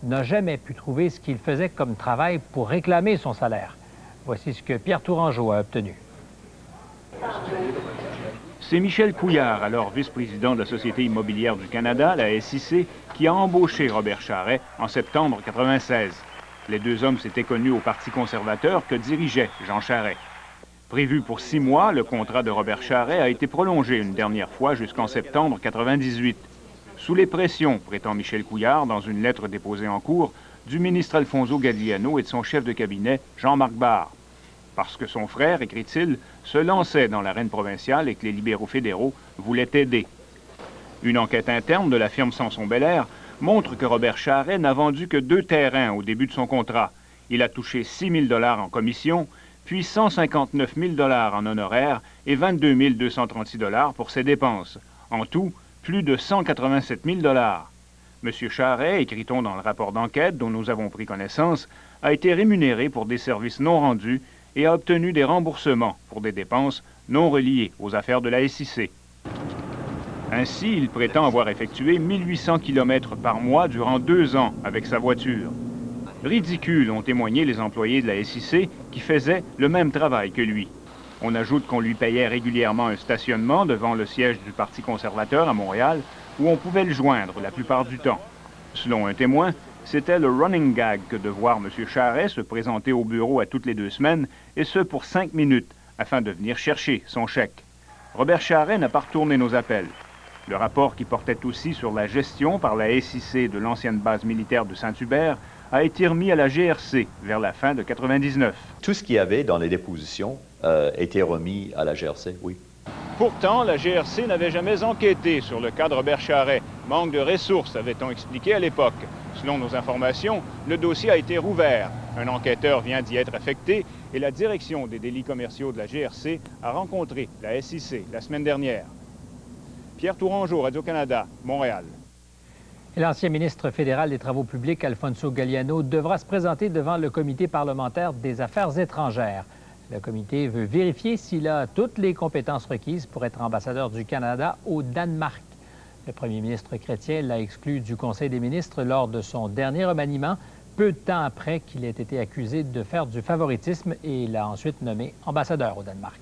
n'a jamais pu trouver ce qu'il faisait comme travail pour réclamer son salaire. Voici ce que Pierre Tourangeau a obtenu. C'est Michel Couillard, alors vice-président de la Société immobilière du Canada, la SIC, qui a embauché Robert Charest en septembre 1996. Les deux hommes s'étaient connus au Parti conservateur que dirigeait Jean Charest. Prévu pour 6 mois, le contrat de Robert Charest a été prolongé une dernière fois jusqu'en septembre 1998. Sous les pressions, prétend Michel Couillard dans une lettre déposée en cours, du ministre Alfonso Galliano et de son chef de cabinet, Jean-Marc Barre. Parce que son frère, écrit-il, se lançait dans l'arène provinciale et que les libéraux fédéraux voulaient aider. Une enquête interne de la firme Sanson-Belair montre que Robert Charest n'a vendu que 2 terrains au début de son contrat. Il a touché 6 000 $ en commission, puis 159 000 $ en honoraires et 22 236 $ pour ses dépenses. En tout, plus de 187 000 $. M. Charest, écrit-on dans le rapport d'enquête dont nous avons pris connaissance, a été rémunéré pour des services non rendus et a obtenu des remboursements pour des dépenses non reliées aux affaires de la SIC. Ainsi, il prétend avoir effectué 1800 km par mois durant 2 ans avec sa voiture. Ridicule, ont témoigné les employés de la SIC qui faisaient le même travail que lui. On ajoute qu'on lui payait régulièrement un stationnement devant le siège du Parti conservateur à Montréal où on pouvait le joindre la plupart du temps. Selon un témoin, c'était le running gag que de voir M. Charest se présenter au bureau à toutes les 2 semaines, et ce pour 5 minutes, afin de venir chercher son chèque. Robert Charest n'a pas retourné nos appels. Le rapport qui portait aussi sur la gestion par la SIC de l'ancienne base militaire de Saint-Hubert a été remis à la GRC vers la fin de 1999. Tout ce qu'il y avait dans les dépositions était remis à la GRC, oui. Pourtant, la GRC n'avait jamais enquêté sur le cas de Robert Charest. Manque de ressources, avait-on expliqué à l'époque. Selon nos informations, le dossier a été rouvert. Un enquêteur vient d'y être affecté et la direction des délits commerciaux de la GRC a rencontré la SIC la semaine dernière. Pierre Tourangeau, Radio-Canada, Montréal. L'ancien ministre fédéral des Travaux publics, Alfonso Galliano, devra se présenter devant le comité parlementaire des Affaires étrangères. Le comité veut vérifier s'il a toutes les compétences requises pour être ambassadeur du Canada au Danemark. Le premier ministre chrétien l'a exclu du Conseil des ministres lors de son dernier remaniement, peu de temps après qu'il ait été accusé de faire du favoritisme, et l'a ensuite nommé ambassadeur au Danemark.